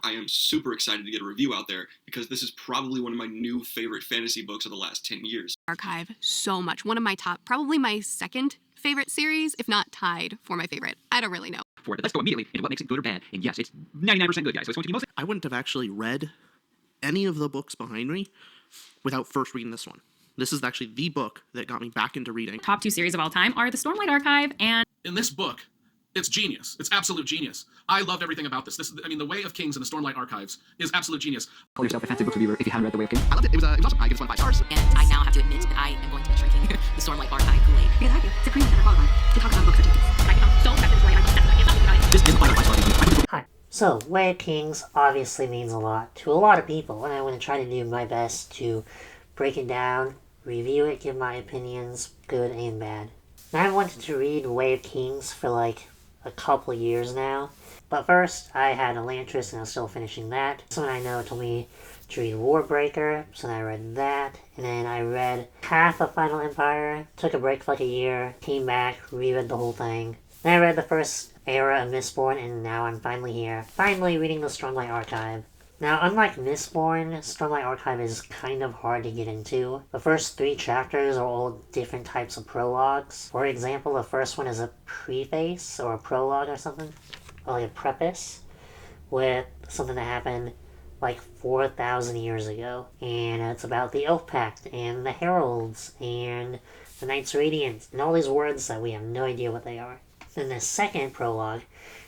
I am super excited to get a review out there because this is probably one of my new favorite fantasy books of the last 10 years. Archive so much. One of my top, probably my second favorite series, if not tied for my favorite. I don't really know. But let's go immediately into what makes it good or bad. And yes, it's 99% good, guys. So it's going to be mostly... I wouldn't have actually read any of the books behind me without first reading this one. This is actually the book that got me back into reading. Top 2 series of all time are the Stormlight Archive and... In this book, it's genius. It's absolute genius. I loved everything about this. The Way of Kings and the Stormlight Archives is absolute genius. Call yourself a fancy book reviewer if you haven't read The Way of Kings. I loved it. It was awesome. I give this one 5 stars. And I now have to admit that I am going to be drinking the Stormlight Archive Kool-Aid. Because I feel supremely underqualified to talk about books such as this. I become so invested in this way, I must definitely get something about it. This is the final 5-star. Hi. So, Way of Kings obviously means a lot to a lot of people, and I'm going to try to do my best to break it down, review it, give my opinions, good and bad. Now, I've wanted to read Way of Kings for like a couple of years now, but first I had Elantris and I was still finishing that. Someone I know told me to read Warbreaker, so then I read that, and then I read half of Final Empire, took a break for like a year, came back, reread the whole thing. Then I read the first era of Mistborn, and now I'm finally here, finally reading the Stormlight Archive. Now, unlike Mistborn, Stormlight Archive is kind of hard to get into. The first 3 chapters are all different types of prologues. For example, the first one is a preface, or a prologue or something, or like a preface, with something that happened like 4,000 years ago. And it's about the Oath Pact, and the Heralds, and the Knights Radiant, and all these words that we have no idea what they are. Then the second prologue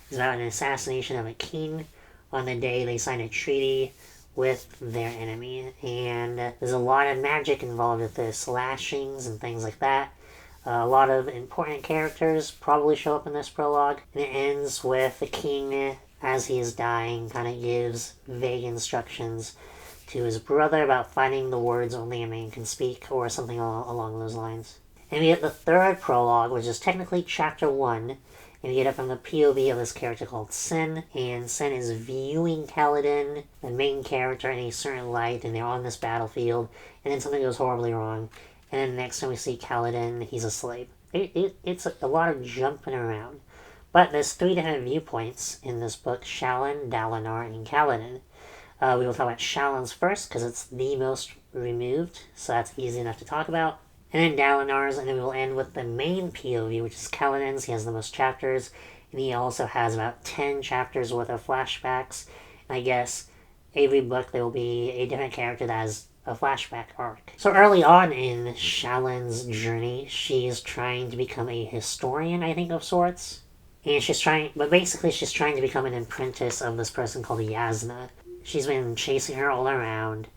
is about an assassination of a king on the day they sign a treaty with their enemy. And there's a lot of magic involved with this, slashings and things like that. A lot of important characters probably show up in this prologue. And it ends with the king, as he is dying, kind of gives vague instructions to his brother about finding the words only a man can speak, or something along those lines. And we get the third prologue, which is technically chapter 1, and we get it from the POV of this character called Sin, and Sin is viewing Kaladin, the main character, in a certain light, and they're on this battlefield, and then something goes horribly wrong, and then the next time we see Kaladin, he's a slave. It's a lot of jumping around. But there's 3 different viewpoints in this book: Shallan, Dalinar, and Kaladin. We will talk about Shallan's first, because it's the most removed, so that's easy enough to talk about. And then Dalinar's, and then we will end with the main POV, which is Kaladin's. He has the most chapters, and he also has about 10 chapters worth of flashbacks. And I guess every book there will be a different character that has a flashback arc. So early on in Shallan's journey, she's trying to become a historian, I think, of sorts. And she's trying to become an apprentice of this person called Yasna. She's been chasing her all around.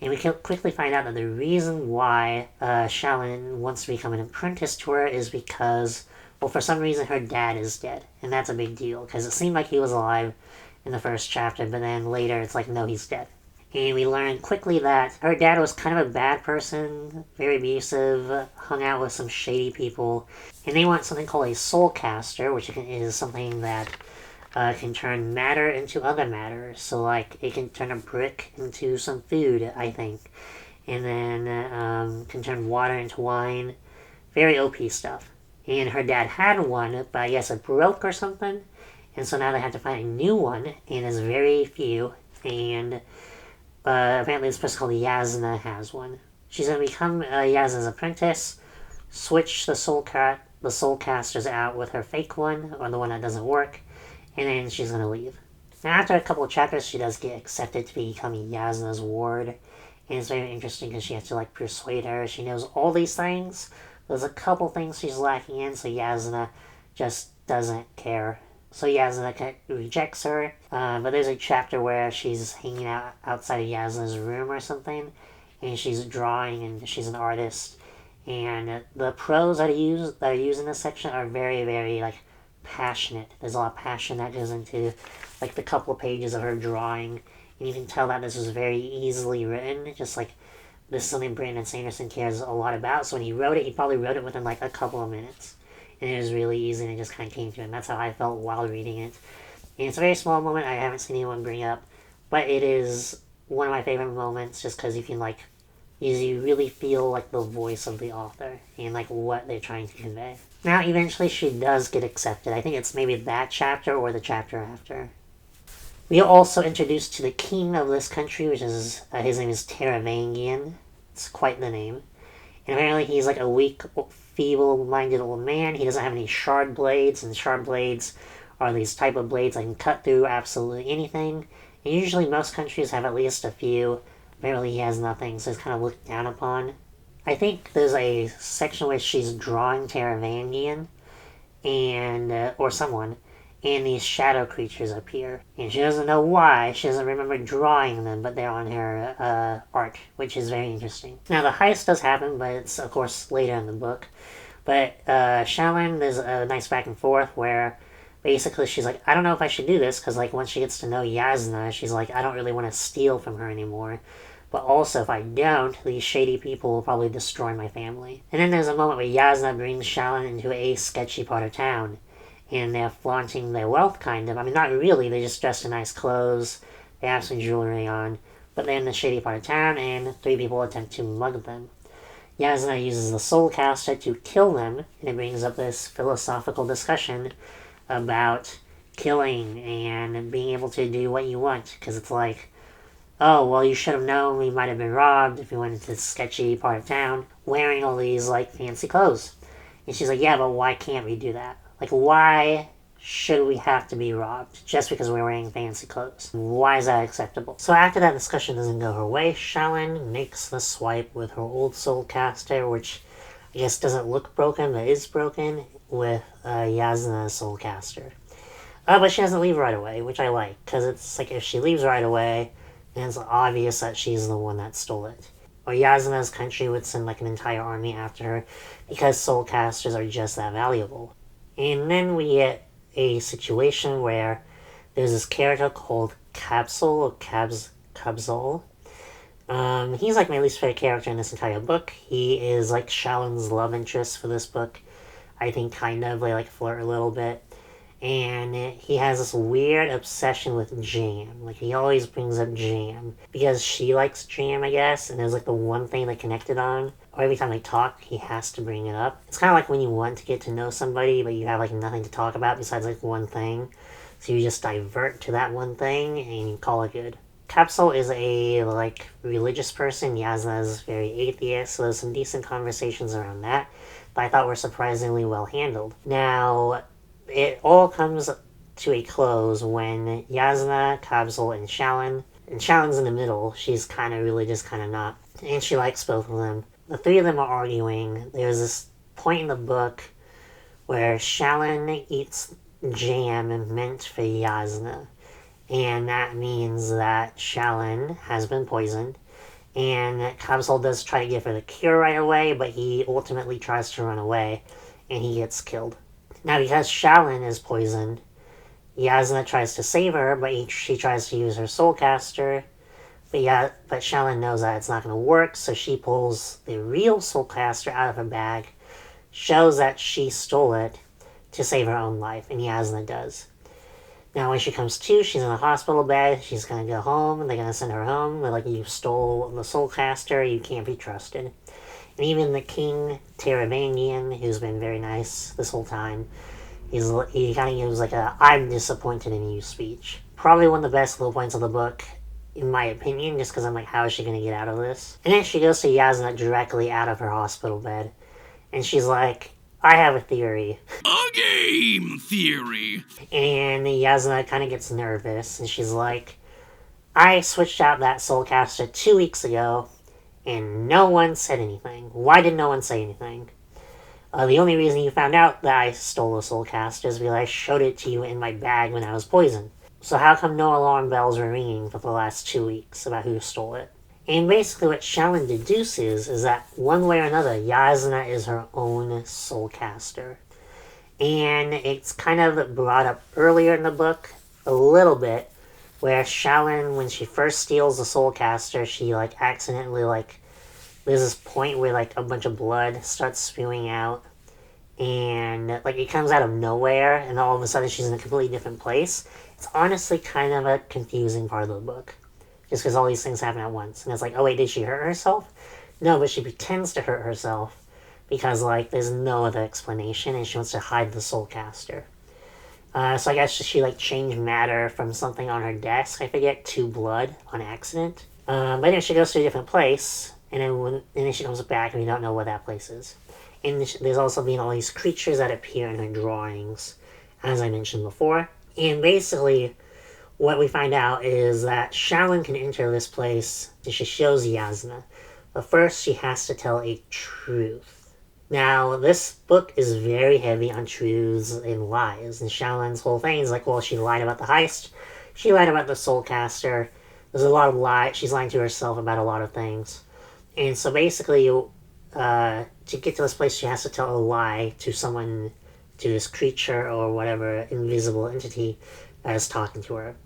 And we can quickly find out that the reason why Shallan wants to become an apprentice to her is because, well, for some reason her dad is dead. And that's a big deal, because it seemed like he was alive in the first chapter, but then later it's like, no, he's dead. And we learn quickly that her dad was kind of a bad person, very abusive, hung out with some shady people. And they want something called a soul caster, which is something that can turn matter into other matter. So, like, it can turn a brick into some food, I think. And then can turn water into wine. Very OP stuff. And her dad had one, but I guess it broke or something. And so now they have to find a new one, and there's very few. And apparently this person called Yasna has one. She's going to become Yasna's apprentice, switch the soul casters out with her fake one, or the one that doesn't work, and then she's going to leave. Now, after a couple of chapters, she does get accepted to become Yasna's ward, and it's very interesting because she has to, like, persuade her. She knows all these things. There's a couple things she's lacking in, so Yasna just doesn't care. So Yasna rejects her, but there's a chapter where she's hanging out outside of Yasna's room or something, and she's drawing, and she's an artist, and the prose that are used in this section are very, very, like, passionate. There's a lot of passion that goes into, like, the couple of pages of her drawing, and you can tell that this was very easily written, just like, this is something Brandon Sanderson cares a lot about, so when he wrote it, he probably wrote it within, like, a couple of minutes. And it was really easy, and it just kind of came to him. That's how I felt while reading it. And it's a very small moment I haven't seen anyone bring up, but it is one of my favorite moments just because you can, like, you really feel, like, the voice of the author and, like, what they're trying to convey. Now, eventually she does get accepted. I think it's maybe that chapter or the chapter after. We are also introduced to the king of this country, which is, his name is Taravangian. It's quite the name. And apparently he's like a weak, feeble-minded old man. He doesn't have any shard blades, and shard blades are these type of blades that can cut through absolutely anything. And usually most countries have at least a few. Apparently he has nothing, so he's kind of looked down upon. I think there's a section where she's drawing Taravangian, and or someone, and these shadow creatures appear. And she doesn't know why, she doesn't remember drawing them, but they're on her art, which is very interesting. Now the heist does happen, but it's of course later in the book. But Shaolin, there's a nice back and forth where basically she's like, I don't know if I should do this, because like once she gets to know Yasna, she's like, I don't really want to steal from her anymore. But also, if I don't, these shady people will probably destroy my family. And then there's a moment where Yasna brings Shaolin into a sketchy part of town. And they're flaunting their wealth, kind of. I mean, not really, they just dressed in nice clothes. They have some jewelry on. But they're in the shady part of town, and 3 people attempt to mug them. Yasna uses the Soul Caster to kill them, and it brings up this philosophical discussion about killing and being able to do what you want. Because it's like, oh, well, you should have known we might have been robbed if we went into this sketchy part of town wearing all these, like, fancy clothes. And she's like, yeah, but why can't we do that? Like, why should we have to be robbed just because we're wearing fancy clothes? Why is that acceptable? So after that discussion doesn't go her way, Shaolin makes the swipe with her old Soul Caster, which I guess doesn't look broken, but is broken, with Yasna's Soul Caster. But she doesn't leave right away, which I like, because it's like if she leaves right away, then it's obvious that she's the one that stole it. Or Yasna's country would send like an entire army after her, because Soul Casters are just that valuable. And then we get a situation where there's this character called Capsule, or Cabzol. He's like my least favorite character in this entire book. He is like Shaolin's love interest for this book. I think kind of, they like flirt a little bit. And he has this weird obsession with jam. Like, he always brings up jam. Because she likes jam, I guess, and there's like the one thing they connected on. Or every time they talk, he has to bring it up. It's kind of like when you want to get to know somebody, but you have like nothing to talk about besides like one thing. So you just divert to that one thing, and you call it good. Capsule is a, like, religious person. Yasna is very atheist, so there's some decent conversations around that. But I thought were surprisingly well handled. Now, it all comes to a close when Yasna, Kabzul, and Shaolin's in the middle. She's kind of religious, kind of not. And she likes both of them. The 3 of them are arguing. There's this point in the book where Shaolin eats jam meant for Yasna. And that means that Shaolin has been poisoned. And Kabzul does try to give her the cure right away, but he ultimately tries to run away, and he gets killed. Now, because Shaolin is poisoned, Yasna tries to save her, but she tries to use her Soul Caster. But Shaolin knows that it's not going to work, so she pulls the real Soul Caster out of her bag, shows that she stole it to save her own life, and Yasna does. Now, when she comes to, she's in a hospital bed, she's going to go home, and they're going to send her home. They're like, you stole the Soul Caster, you can't be trusted. And even the king, Taravangian, who's been very nice this whole time, he kind of gives like a, I'm disappointed in you speech. Probably one of the best little points of the book, in my opinion, just because I'm like, how is she going to get out of this? And then she goes to Yasna directly out of her hospital bed, and she's like, I have a theory. A game theory. And Yasna kind of gets nervous, and she's like, I switched out that Soul Caster 2 weeks ago, and no one said anything. Why did no one say anything? The only reason you found out that I stole the Soul Caster is because I showed it to you in my bag when I was poisoned. So how come no alarm bells were ringing for the last 2 weeks about who stole it? And basically what Shaolin deduces is that one way or another, Yasna is her own Soul Caster. And it's kind of brought up earlier in the book, a little bit, where Shaolin, when she first steals the Soul Caster, she like accidentally there's this point where like a bunch of blood starts spewing out, and like it comes out of nowhere, and all of a sudden she's in a completely different place. It's honestly kind of a confusing part of the book, just because all these things happen at once, and it's like, oh wait, did she hurt herself? No, but she pretends to hurt herself because like there's no other explanation, and she wants to hide the Soul Caster. So I guess she like changed matter from something on her desk, I forget, to blood on accident. But then she goes to a different place, and then she comes back, and we don't know what that place is. And there's also been all these creatures that appear in her drawings, as I mentioned before. And basically, what we find out is that Shaolin can enter this place, and she shows Yasna. But first, she has to tell a truth. Now, this book is very heavy on truths and lies, and Shaolin's whole thing is like, well, she lied about the heist, she lied about the Soulcaster, there's a lot of lies, she's lying to herself about a lot of things. And so basically, to get to this place, she has to tell a lie to someone, to this creature or whatever invisible entity that is talking to her.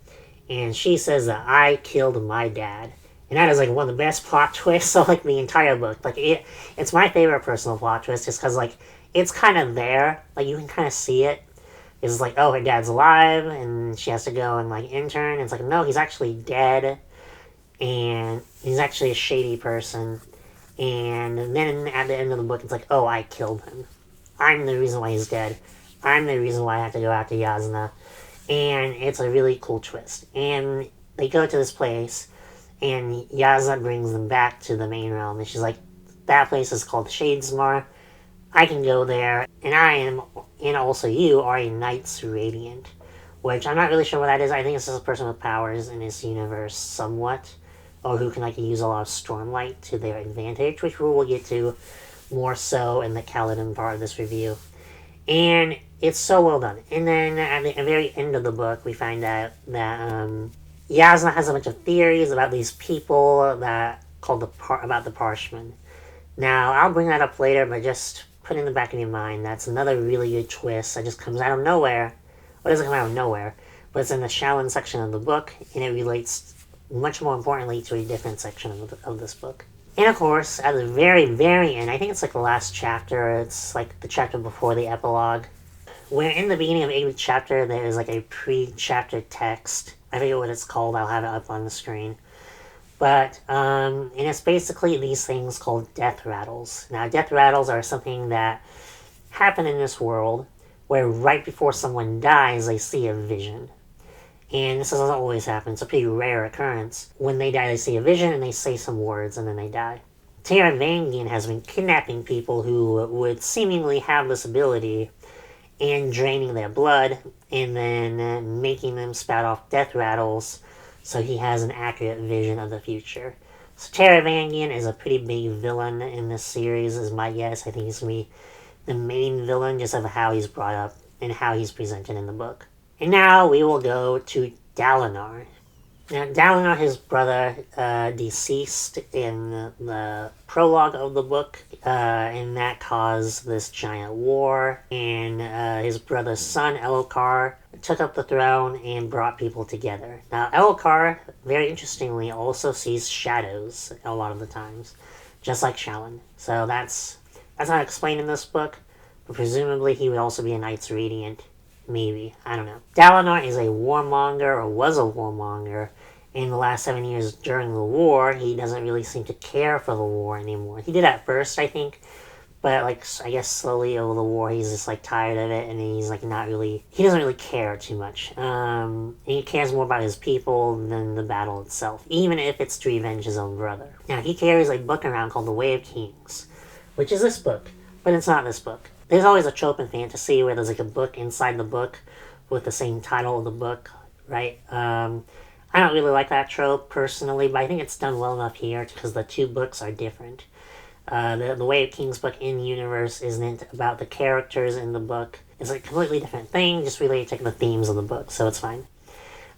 And she says that I killed my dad. And that is like one of the best plot twists of like the entire book. Like it's my favorite personal plot twist just because like it's kind of there. Like you can kind of see it. It's like, oh, her dad's alive and she has to go and like intern. It's like, no, he's actually dead. And he's actually a shady person. And then at the end of the book, it's like, oh, I killed him. I'm the reason why he's dead. I'm the reason why I have to go after Yasna. And it's a really cool twist. And they go to this place, and Yasna brings them back to the main realm. And she's like, that place is called Shadesmar. I can go there. And I am, and also you, are a Knights Radiant. Which I'm not really sure what that is. I think it's just a person with powers in this universe somewhat. Or who can like use a lot of Stormlight to their advantage. Which we will get to more so in the Kaladin part of this review. And it's so well done. And then at the very end of the book, we find out that Yasna has a bunch of theories about these people that called about the Parshmen. Now, I'll bring that up later, but just put in the back of your mind, that's another really good twist that just comes out of nowhere. Well, it doesn't come out of nowhere, but it's in the Shaolin section of the book, and it relates much more importantly to a different section of this book. And of course, at the very, very end, I think it's like the last chapter, it's like the chapter before the epilogue, where in the beginning of every chapter there is like a pre-chapter text. I forget what it's called, I'll have it up on the screen. But, and it's basically these things called death rattles. Now, death rattles are something that happen in this world, where right before someone dies, they see a vision. And this doesn't always happen. It's a pretty rare occurrence. When they die, they see a vision and they say some words and then they die. Taravangian has been kidnapping people who would seemingly have this ability and draining their blood and then making them spout off death rattles so he has an accurate vision of the future. So Taravangian is a pretty big villain in this series, is my guess. I think he's going to be the main villain just of how he's brought up and how he's presented in the book. And now we will go to Dalinar. Now, Dalinar, his brother, deceased in the prologue of the book, and that caused this giant war, and his brother's son, Elokar, took up the throne and brought people together. Now, Elokar, very interestingly, also sees shadows a lot of the times, just like Shaolin. So that's not explained in this book, but presumably he would also be a Knights Radiant. Maybe. I don't know. Dalinar is a warmonger, or was a warmonger. In the last 7 years during the war, he doesn't really seem to care for the war anymore. He did at first, I think. But, like, I guess slowly over the war, he's just, like, tired of it. And he's, like, not really... He doesn't really care too much. He cares more about his people than the battle itself. Even if it's to revenge his own brother. Now, he carries a book around called The Way of Kings. Which is this book. But it's not this book. There's always a trope in fantasy where there's like a book inside the book with the same title of the book, right? I don't really like that trope personally, but I think it's done well enough here because the two books are different. The Way of Kings book in universe isn't about the characters in the book. It's a completely different thing, just related to the themes of the book, so it's fine.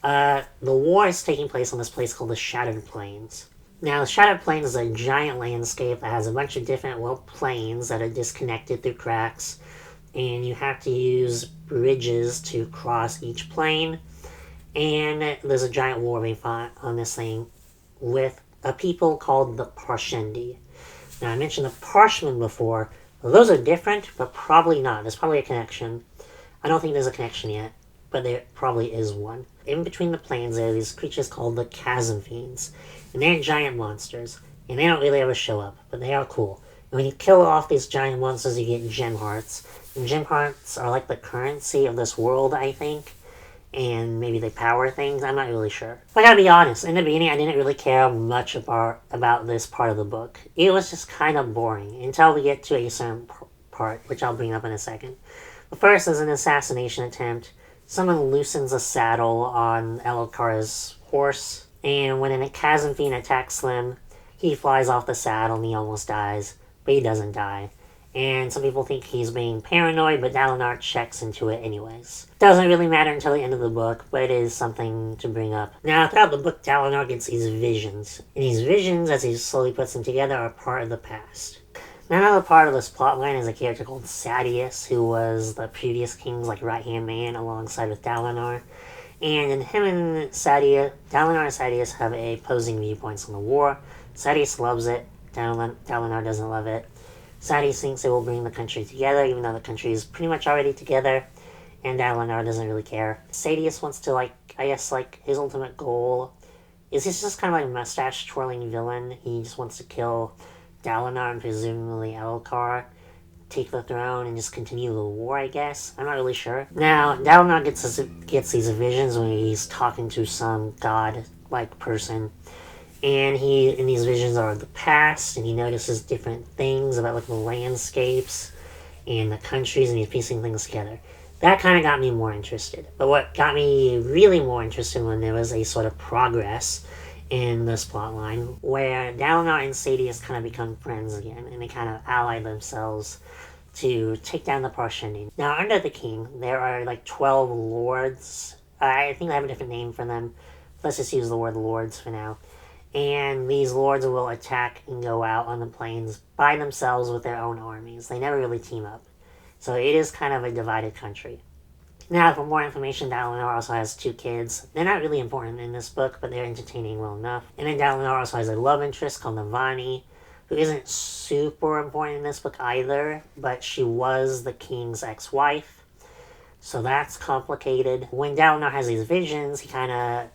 The war is taking place on this place called the Shattered Plains. Now, the Shattered Plains is a giant landscape that has a bunch of different, plains that are disconnected through cracks, and you have to use bridges to cross each plane, and there's a giant war being fought on this thing with a people called the Parshendi. Now, I mentioned the Parshmen before. Well, those are different, but probably not. There's probably a connection. I don't think there's a connection yet, but there probably is one. In between the plains, there are these creatures called the Chasm Fiends. And they're giant monsters, and they don't really ever show up, but they are cool. And when you kill off these giant monsters, you get gem hearts. And gem hearts are like the currency of this world, I think. And maybe they power things, I'm not really sure. But I gotta be honest, in the beginning I didn't really care much about this part of the book. It was just kind of boring, until we get to a certain part, which I'll bring up in a second. But first is an assassination attempt. Someone loosens a saddle on Elkar's horse, and when a chasm fiend attacks Slim, he flies off the saddle and he almost dies, but he doesn't die. And some people think he's being paranoid, but Dalinar checks into it anyways. Doesn't really matter until the end of the book, but it is something to bring up. Now, throughout the book, Dalinar gets these visions. And these visions, as he slowly puts them together, are part of the past. Now, another part of this plotline is a character called Sadeas, who was the previous king's right-hand man alongside with Dalinar. And him and Sadeas, Dalinar and Sadeas have opposing viewpoints on the war. Sadeas loves it. Dalinar doesn't love it. Sadeas thinks it will bring the country together, even though the country is pretty much already together, and Dalinar doesn't really care. Sadeas wants to, his ultimate goal is he's just kind of like a mustache-twirling villain. He just wants to kill Dalinar and presumably Elkar, take the throne, and just continue the war, I guess. I'm not really sure. Now, Dalinar gets these visions when he's talking to some god-like person. And these visions are of the past, and he notices different things about the landscapes and the countries, and he's piecing things together. That kind of got me more interested. But what got me really more interested when there was a sort of progress in this plotline, where Dalinar and Sadeas kind of become friends again, and they kind of ally themselves to take down the Parshendi. Now, under the king, there are 12 lords. I think I have a different name for them. Let's just use the word lords for now. And these lords will attack and go out on the plains by themselves with their own armies. They never really team up. So it is kind of a divided country. Now, for more information, Dalinar also has 2 kids. They're not really important in this book, but they're entertaining well enough. And then Dalinar also has a love interest called Navani, who isn't super important in this book either, but she was the king's ex-wife. So that's complicated. When Dalinar has these visions, it's kind of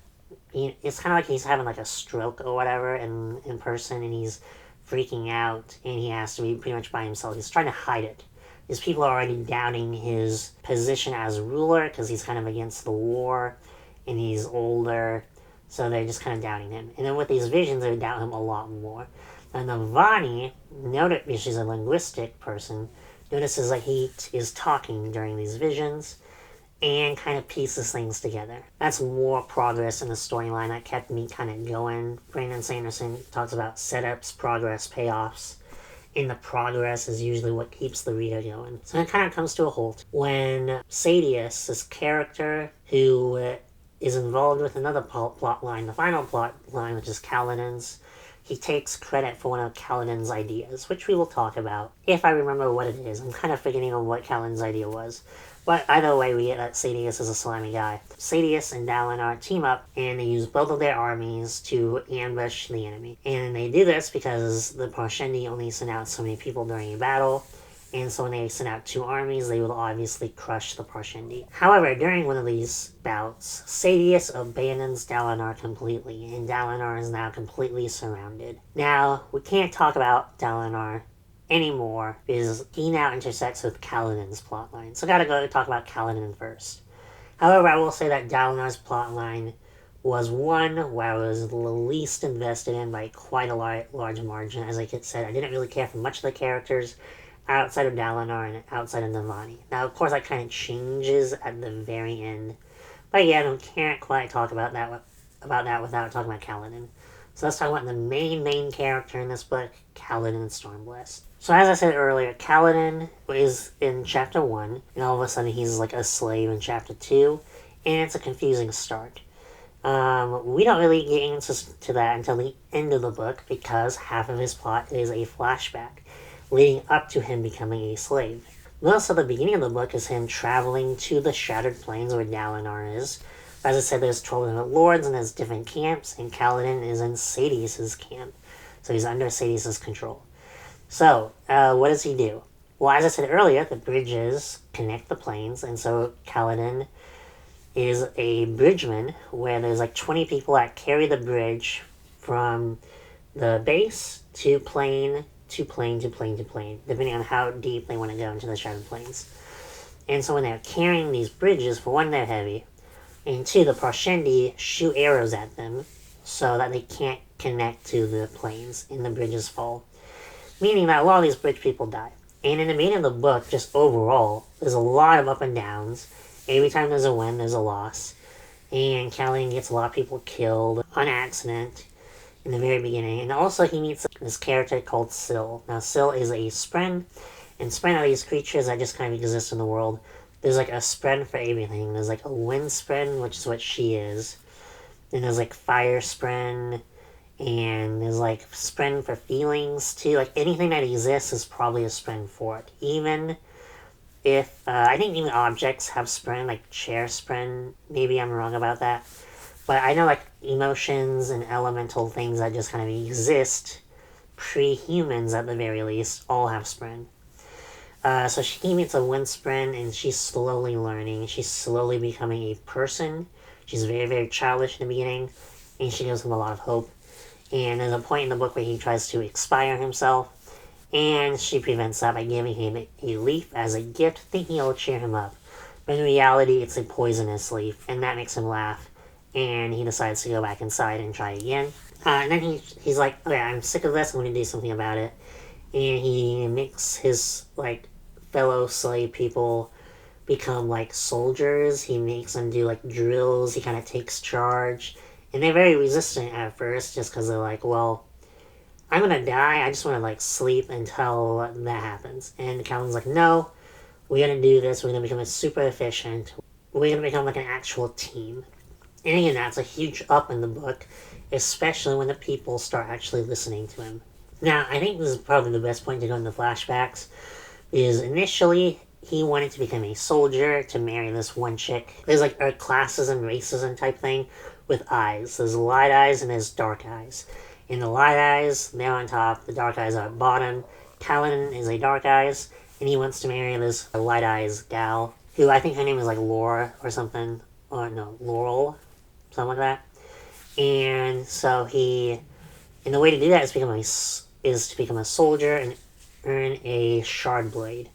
like he's having a stroke or whatever in person, and he's freaking out, and he has to be pretty much by himself. He's trying to hide it. These people are already doubting his position as ruler because he's kind of against the war, and he's older, so they're just kind of doubting him. And then with these visions, they doubt him a lot more. And Navani, because she's a linguistic person, notices that he is talking during these visions, and kind of pieces things together. That's more progress in the storyline that kept me kind of going. Brandon Sanderson talks about setups, progress, payoffs, and the progress is usually what keeps the reader going. So it kind of comes to a halt when Sadeas, this character who is involved with another plot line, the final plot line, which is Kaladin's, he takes credit for one of Kaladin's ideas, which we will talk about if I remember what it is. I'm kind of forgetting on what Kaladin's idea was. But either way, we get that Sadeas is a slimy guy. Sadeas and Dalinar team up, and they use both of their armies to ambush the enemy. And they do this because the Parshendi only send out so many people during a battle, and so when they send out 2 armies, they will obviously crush the Parshendi. However, during one of these bouts, Sadeas abandons Dalinar completely, and Dalinar is now completely surrounded. Now, we can't talk about Dalinar anymore because he now intersects with Kaladin's plotline. So gotta go talk about Kaladin first. However, I will say that Dalinar's plotline was one where I was the least invested in by quite a large margin. As I said, I didn't really care for much of the characters outside of Dalinar and outside of Navani. Now, of course, that kind of changes at the very end. But yeah, I can't quite talk about that without talking about Kaladin. So let's talk about the main character in this book, Kaladin Stormblessed. So as I said earlier, Kaladin is in Chapter 1, and all of a sudden he's a slave in Chapter 2, and it's a confusing start. We don't really get into that until the end of the book, because half of his plot is a flashback, leading up to him becoming a slave. Most of the beginning of the book is him traveling to the Shattered Plains where Dalinar is. As I said, there's 12 different lords, and there's different camps, and Kaladin is in Sadeas' camp. So he's under Sadeas' control. So, what does he do? Well, as I said earlier, the bridges connect the plains, and so Kaladin is a bridgeman, where there's 20 people that carry the bridge from the base to plain to plane to plane to plane, depending on how deep they want to go into the Shattered Plains. And so when they're carrying these bridges, for one, they're heavy, and two, the Parshendi shoot arrows at them so that they can't connect to the planes and the bridges fall. Meaning that a lot of these bridge people die. And in the beginning of the book, just overall, there's a lot of up and downs. Every time there's a win, there's a loss. And Kaladin gets a lot of people killed on accident in the very beginning. And also he meets this character called Syl. Now Syl is a Spren, and Spren are these creatures that just kind of exist in the world. There's like a Spren for everything. There's like a Wind Spren, which is what she is. And there's like Fire Spren, and there's like Spren for feelings too. Like anything that exists is probably a Spren for it. Even if, I think even objects have Spren, like chair Spren. Maybe I'm wrong about that. But I know like emotions and elemental things that just kind of exist, pre-humans at the very least, all have Spren. So she meets a Wind Spren, and she's slowly learning. She's slowly becoming a person. She's very, very childish in the beginning, and she gives him a lot of hope. And there's a point in the book where he tries to expire himself, and she prevents that by giving him a leaf as a gift, thinking it'll cheer him up. But in reality, it's a poisonous leaf, and that makes him laugh, and he decides to go back inside and try again. And then he's like, okay, I'm sick of this, I'm going to do something about it. And he makes his, like, fellow slave people become, like, soldiers. He makes them do, like, drills. He kind of takes charge. And they're very resistant at first, just because they're like, well, I'm going to die. I just want to, like, sleep until that happens. And Kaladin's like, no, we're going to do this. We're going to become super efficient. We're going to become, like, an actual team. And again, that's a huge up in the book, especially when the people start actually listening to him. Now, I think this is probably the best point to go into flashbacks, is initially he wanted to become a soldier to marry this one chick. There's like a classism, racism type thing with eyes. There's light eyes and there's dark eyes. In the light eyes, they're on top, the dark eyes are at bottom. Kaladin is a dark eyes, and he wants to marry this light eyes gal, who I think her name is like Laura or something, or no, Laurel, something like that. And so and the way to do that is to become a soldier and earn a shard blade.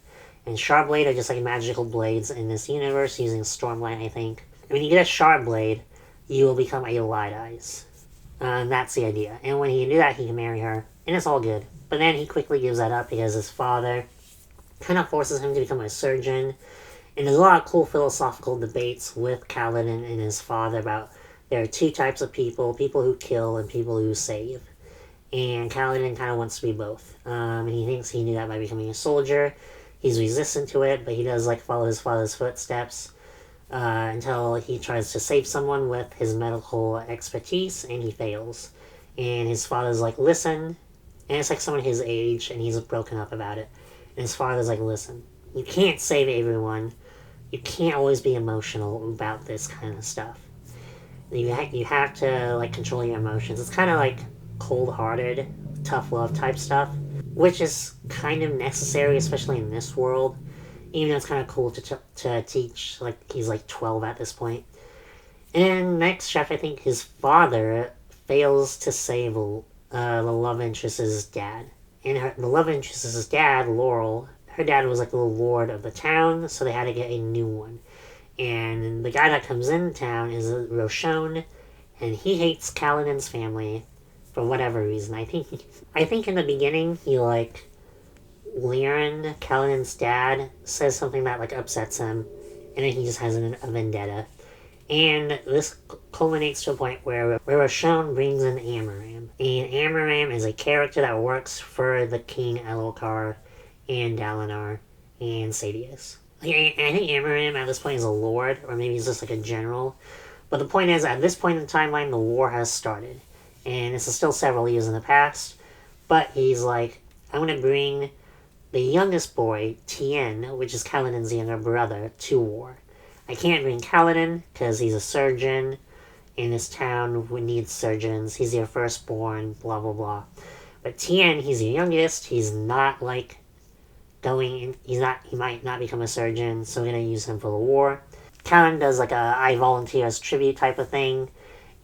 And shard blade are just like magical blades in this universe using Stormlight, I think. And when you get a shard blade, you will become a light eyes. And that's the idea. And when he can do that, he can marry her. And it's all good. But then he quickly gives that up because his father kind of forces him to become a surgeon. And there's a lot of cool philosophical debates with Kaladin and his father about there are two types of people who kill and people who save. And Kaladin kind of wants to be both. And he thinks he knew that by becoming a soldier. He's resistant to it, but he does like follow his father's footsteps until he tries to save someone with his medical expertise, and he fails. And his father's like, listen. And it's like someone his age, and he's broken up about it. And his father's like, listen, you can't save everyone. You can't always be emotional about this kind of stuff. You have to like control your emotions. It's kind of like cold-hearted, tough love type stuff, which is kind of necessary, especially in this world. Even though it's kind of cool to teach, like, he's like 12 at this point. And next chapter, I think his father fails to save the love interest's dad. And the love interest's dad, Laurel, her dad was like the lord of the town, so they had to get a new one. And the guy that comes in town is Roshon, and he hates Kaladin's family for whatever reason. I think in the beginning he like Liren, Kaladin's dad, says something that like upsets him, and then he just has a vendetta. And this culminates to a point where Roshon brings in Amaram. And Amaram is a character that works for the King Elokar and Dalinar and Sadius. I think Amaram at this point is a lord, or maybe he's just like a general. But the point is, at this point in the timeline, the war has started. And this is still several years in the past. But he's like, I'm going to bring the youngest boy, Tien, which is Kaladin's younger brother, to war. I can't bring Kaladin because he's a surgeon. In this town, we need surgeons. He's your firstborn, blah, blah, blah. But Tien, he's the youngest. He's not like he might not become a surgeon, so we're going to use him for the war. Kaladin does like a I volunteer as tribute type of thing,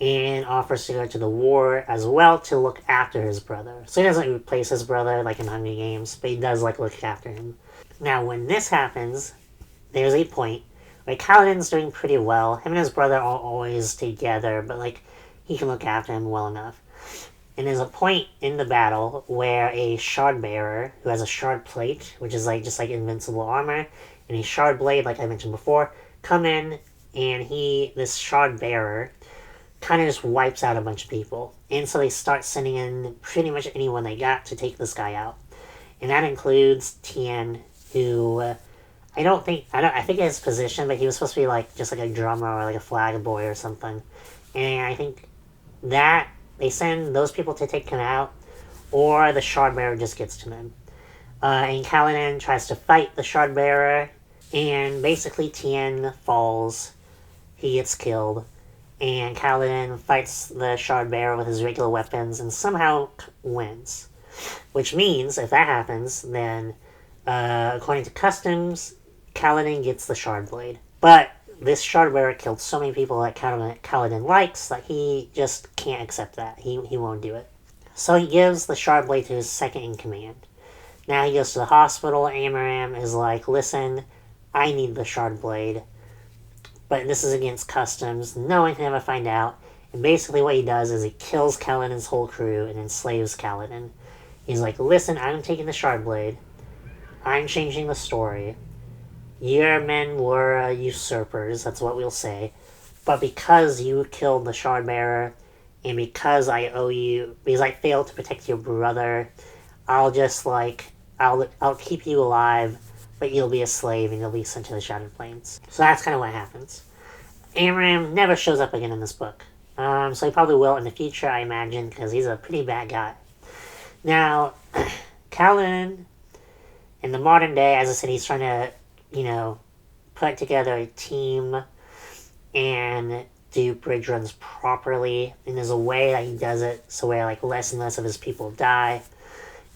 and offers to go to the war as well to look after his brother. So he doesn't replace his brother like in Hunger Games, but he does like look after him. Now when this happens, there's a point where Kaladin's doing pretty well. Him and his brother are always together, but like he can look after him well enough. And there's a point in the battle where a shard bearer who has a shard plate, which is like just like invincible armor, and a shard blade, like I mentioned before, come in, and this shard bearer kind of just wipes out a bunch of people. And so they start sending in pretty much anyone they got to take this guy out. And that includes Tien, who I think his position, but he was supposed to be like just like a drummer or like a flag boy or something. And I think that they send those people to take him out, or the shard bearer just gets to him. And Kaladin tries to fight the shard bearer, and basically Tien falls. He gets killed, and Kaladin fights the shard bearer with his regular weapons and somehow wins. Which means, if that happens, then according to customs, Kaladin gets the shard blade. But this shard bearer killed so many people that Kaladin likes that he just can't accept that. He won't do it. So he gives the shard blade to his second in command. Now he goes to the hospital. Amaram is like, listen, I need the shard blade, but this is against customs. No one can ever find out. And basically what he does is he kills Kaladin's whole crew and enslaves Kaladin. He's like, listen, I'm taking the shard blade. I'm changing the story. Your men were usurpers, that's what we'll say. But because you killed the shard bearer, and because I owe you, because I failed to protect your brother, I'll just I'll keep you alive, but you'll be a slave and you'll be sent to the Shattered Plains. So that's kind of what happens. Amram never shows up again in this book. So he probably will in the future, I imagine, because he's a pretty bad guy. Now, Kaladin, in the modern day, as I said, he's trying to, put together a team and do bridge runs properly. And there's a way that he does it so where like less and less of his people die,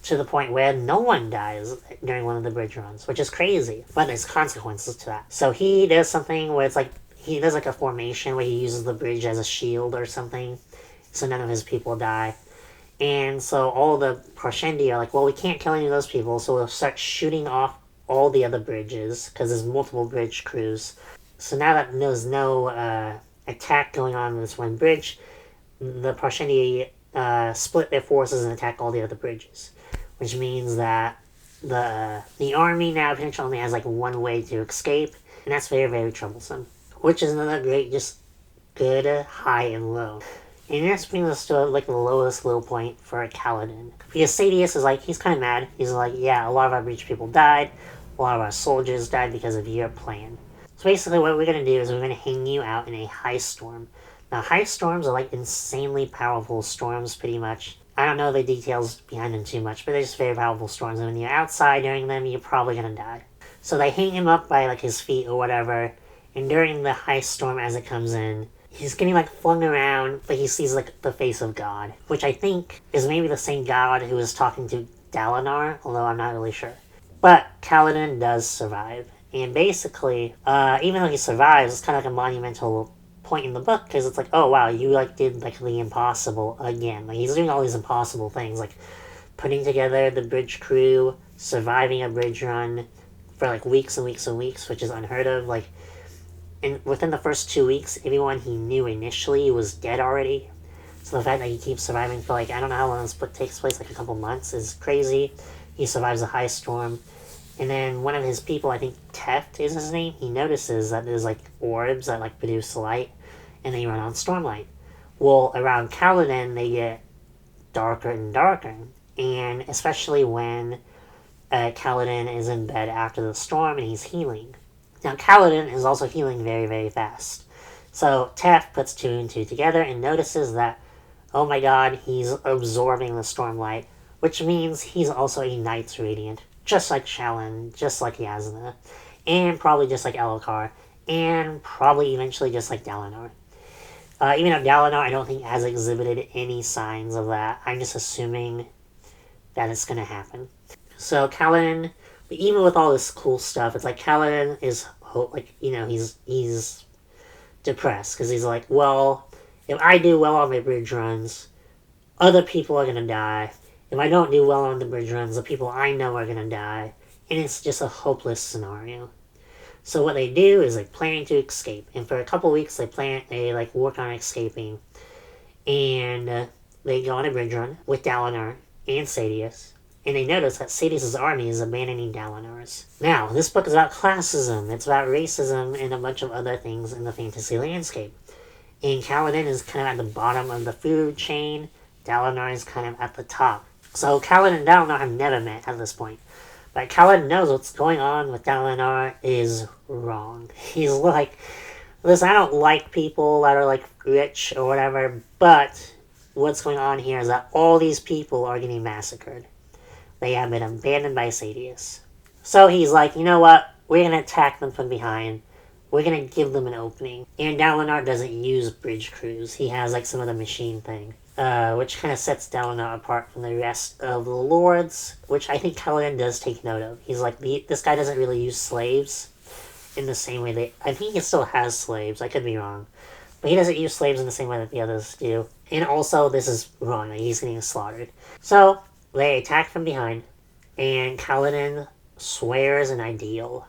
to the point where no one dies during one of the bridge runs, which is crazy. But there's consequences to that. So he does something where it's like, he does like a formation where he uses the bridge as a shield or something, so none of his people die. And so all the Parshendi are like, well, we can't kill any of those people, so we'll start shooting off all the other bridges, because there's multiple bridge crews. So now that there's no attack going on this one bridge, the Parshendi split their forces and attack all the other bridges. Which means that the army now potentially only has like one way to escape, and that's very, very troublesome. Which is another great, just good high and low. And this brings us to like the lowest low point for Kaladin. Because Sadeas is like, he's kind of mad. He's like, yeah, a lot of our breach people died. A lot of our soldiers died because of your plan. So basically what we're going to do is we're going to hang you out in a high storm. Now high storms are like insanely powerful storms pretty much. I don't know the details behind them too much, but they're just very powerful storms. And when you're outside during them, you're probably going to die. So they hang him up by like his feet or whatever. And during the high storm as it comes in, he's getting like flung around, but he sees like the face of God, which I think is maybe the same God who was talking to Dalinar, although I'm not really sure. But Kaladin does survive, and basically, even though he survives, it's kind of like a monumental point in the book, because it's like, oh wow, you like did like the impossible again. Like he's doing all these impossible things, like putting together the bridge crew, surviving a bridge run for like weeks and weeks and weeks, which is unheard of. Like, and within the first 2 weeks, everyone he knew initially was dead already. So the fact that he keeps surviving for like, I don't know how long this book takes place, like a couple months, is crazy. He survives a high storm. And then one of his people, I think Teft is his name, he notices that there's like orbs that like produce light, and they run on Stormlight. Well, around Kaladin, they get darker and darker. And especially when Kaladin is in bed after the storm and he's healing. Now, Kaladin is also healing very, very fast. So Teft puts 2 and 2 together and notices that, oh my god, he's absorbing the Stormlight, which means he's also a Knight's Radiant, just like Shallan, just like Yasna, and probably just like Elokar, and probably eventually just like Dalinar. Even though Dalinar, I don't think has exhibited any signs of that. I'm just assuming that it's going to happen. So Kaladin, even with all this cool stuff, it's like Kaladin is, like, he's depressed, because he's like, well, if I do well on my bridge runs, other people are gonna die. If I don't do well on the bridge runs, the people I know are gonna die. And it's just a hopeless scenario. So what they do is they plan to escape. And for a couple weeks they work on escaping. And they go on a bridge run with Dalinar and Sadeas. And they notice that Sadeas' army is abandoning Dalinar's. Now, this book is about classism. It's about racism and a bunch of other things in the fantasy landscape. And Kaladin is kind of at the bottom of the food chain. Dalinar is kind of at the top. So Kaladin and Dalinar have never met at this point. But Kaladin knows what's going on with Dalinar is wrong. He's like, listen, I don't like people that are like rich or whatever, but what's going on here is that all these people are getting massacred. They have been abandoned by Sadeas. So he's like, you know what? We're going to attack them from behind. We're going to give them an opening. And Dalinar doesn't use bridge crews. He has like some of the machine thing. Which kind of sets Dalinar apart from the rest of the lords. Which I think Kaladin does take note of. He's like, this guy doesn't really use slaves in the same way I think he still has slaves. I could be wrong. But he doesn't use slaves in the same way that the others do. And also, this is wrong. He's getting slaughtered. So, they attack from behind, and Kaladin swears an ideal.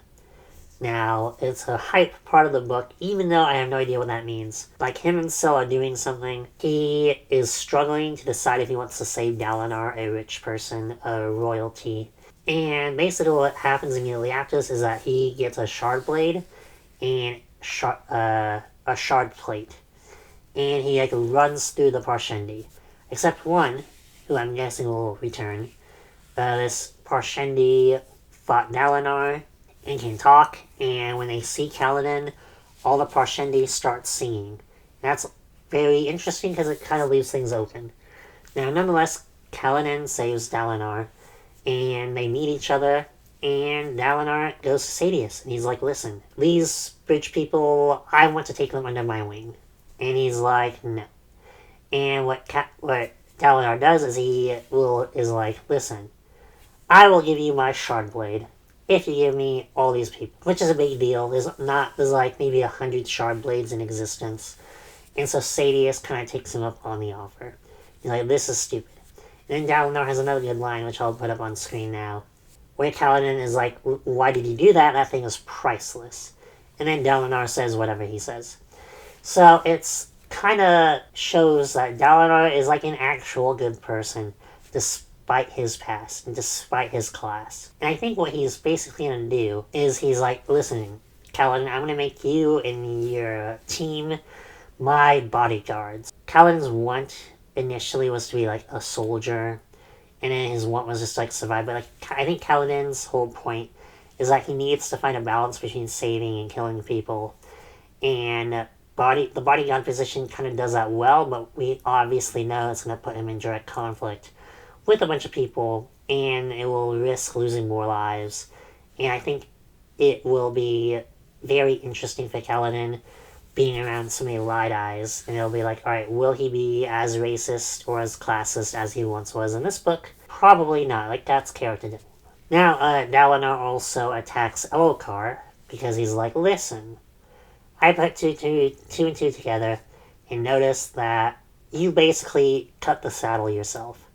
Now, it's a hype part of the book, even though I have no idea what that means. Like, him and Syl are doing something. He is struggling to decide if he wants to save Dalinar, a rich person, a royalty. And basically what happens immediately after this is that he gets a shard blade and a shard plate. And he runs through the Parshendi. Except one, who I'm guessing will return. This Parshendi fought Dalinar and can talk, and when they see Kaladin, all the Parshendi start singing. That's very interesting because it kind of leaves things open. Now, nonetheless, Kaladin saves Dalinar, and they meet each other, and Dalinar goes to Sadeas, and he's like, listen, these bridge people, I want to take them under my wing. And he's like, no. And what Dalinar does is is like, listen, I will give you my shard blade if you give me all these people, which is a big deal. There's like maybe 100 shard blades in existence, and so Sadeas kind of takes him up on the offer. He's like, this is stupid. And then Dalinar has another good line, which I'll put up on screen now, where Kaladin is like, why did you do that? That thing is priceless. And then Dalinar says whatever he says. So it's kind of shows that Dalinar is like an actual good person, despite his past and despite his class. And I think what he's basically going to do is he's like, listen, Kaladin, I'm going to make you and your team my bodyguards. Kaladin's want initially was to be like a soldier, and then his want was just like survive. But like, I think Kaladin's whole point is that he needs to find a balance between saving and killing people. And the bodyguard position kind of does that well, but we obviously know it's going to put him in direct conflict with a bunch of people, and it will risk losing more lives. And I think it will be very interesting for Kaladin being around so many light eyes, and it'll be like, alright, will he be as racist or as classist as he once was in this book? Probably not. Like, that's character development. Now, Dalinar also attacks Elhokar, because he's like, listen, I put two and two together and noticed that you basically cut the saddle yourself.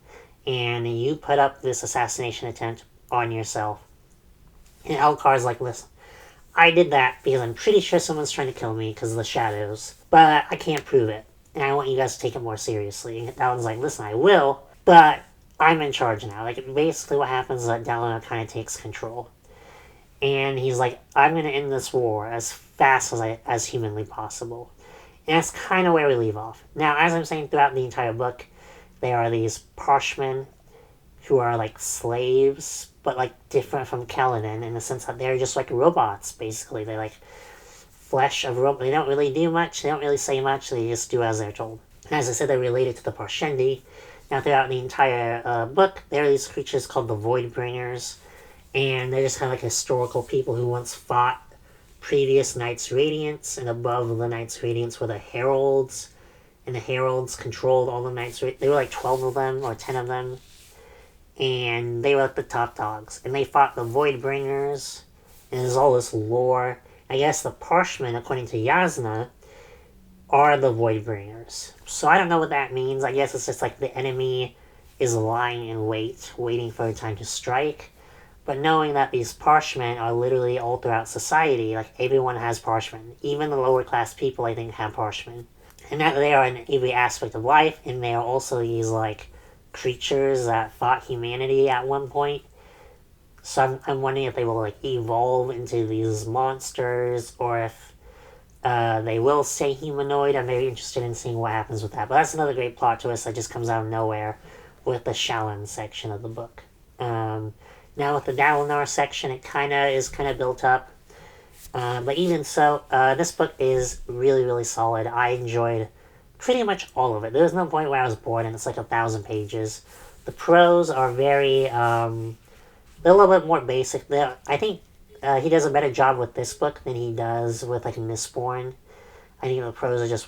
And you put up this assassination attempt on yourself. And Elhokar's like, listen, I did that because I'm pretty sure someone's trying to kill me because of the shadows. But I can't prove it. And I want you guys to take it more seriously. And Dalinar's like, listen, I will, but I'm in charge now. Like, basically what happens is that Dalinar kind of takes control. And he's like, I'm going to end this war as fast as humanly possible. And that's kind of where we leave off. Now, as I'm saying throughout the entire book, there are these Parshmen who are like slaves, but like different from Kaladin in the sense that they're just like robots, basically. They're like flesh of robots. They don't really do much. They don't really say much. They just do as they're told. And as I said, they're related to the Parshendi. Now, throughout the entire book, there are these creatures called the Voidbringers. And they're just kind of like historical people who once fought previous Knights Radiants, and above the Knights Radiants were the Heralds, and the Heralds controlled all the Knights Radiants. They were like 12 of them, or 10 of them, and they were like the top dogs. And they fought the Voidbringers, and there's all this lore. I guess the Parshmen, according to Yasna, are the Voidbringers. So I don't know what that means. I guess it's just like the enemy is lying in wait, waiting for a time to strike. But knowing that these Parshmen are literally all throughout society, like everyone has Parshmen. Even the lower class people, I think, have Parshmen. And that they are in every aspect of life, and they are also these, like, creatures that fought humanity at one point. So I'm wondering if they will, like, evolve into these monsters, or if they will stay humanoid. I'm very interested in seeing what happens with that. But that's another great plot twist that just comes out of nowhere with the Shallan section of the book. Now with the Dalinar section, it is kind of built up. But even so, this book is really, really solid. I enjoyed pretty much all of it. There was no point where I was bored, and it's like 1,000 pages. The prose are very, they're a little bit more basic. I think he does a better job with this book than he does with, like, Mistborn. I think the prose are just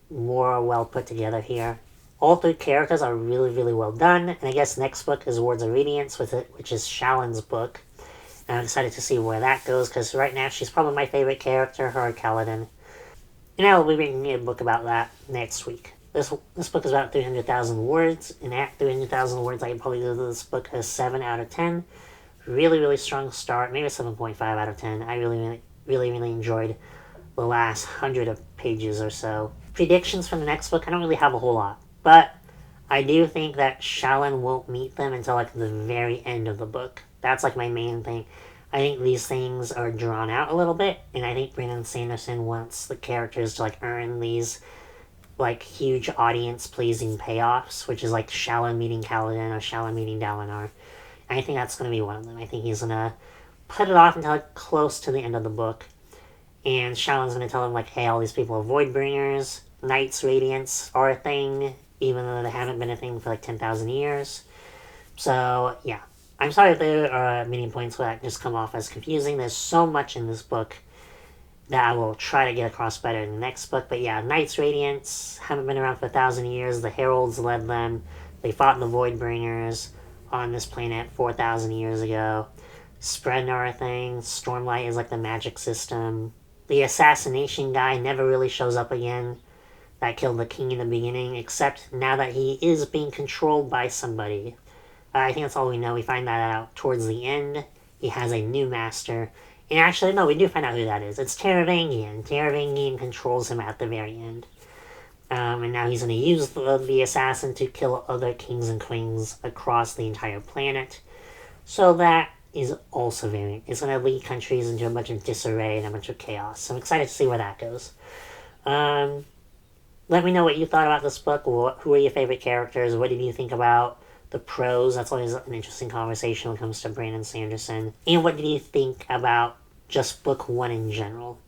more well put together here. All 3 characters are really, really well done. And I guess next book is Words of Radiance, which is Shallan's book. And I'm excited to see where that goes, because right now she's probably my favorite character, her Kaladin. And I will be reading a book about that next week. This book is about 300,000 words, and at 300,000 words, I can probably give this book a 7 out of 10. Really, really strong start, maybe a 7.5 out of 10. I really, really, really enjoyed the last 100 of pages or so. Predictions for the next book, I don't really have a whole lot. But I do think that Shallan won't meet them until, like, the very end of the book. That's, like, my main thing. I think these things are drawn out a little bit, and I think Brandon Sanderson wants the characters to, like, earn these, like, huge audience-pleasing payoffs, which is, like, Shallan meeting Kaladin or Shallan meeting Dalinar. And I think that's going to be one of them. I think he's going to put it off until, like, close to the end of the book. And Shallan's going to tell him, like, hey, all these people are Voidbringers. Knight's Radiance are a thing, even though they haven't been a thing for, like, 10,000 years. So, yeah. I'm sorry if there are many points where that just come off as confusing. There's so much in this book that I will try to get across better in the next book. But yeah, Knight's Radiance haven't been around for 1,000 years. The Heralds led them. They fought the Voidbringers on this planet 4,000 years ago. Spreading are a thing. Stormlight is like the magic system. The assassination guy never really shows up again. That killed the king in the beginning, except now that he is being controlled by somebody. I think that's all we know. We find that out towards the end. He has a new master. And actually, no, we do find out who that is. It's Taravangian. Taravangian controls him at the very end. And now he's going to use the assassin to kill other kings and queens across the entire planet. So that is also very... It's going to lead countries into a bunch of disarray and a bunch of chaos. So I'm excited to see where that goes. Let me know what you thought about this book. Who are your favorite characters? What did you think about the prose? That's always an interesting conversation when it comes to Brandon Sanderson. And what did you think about just book 1 in general?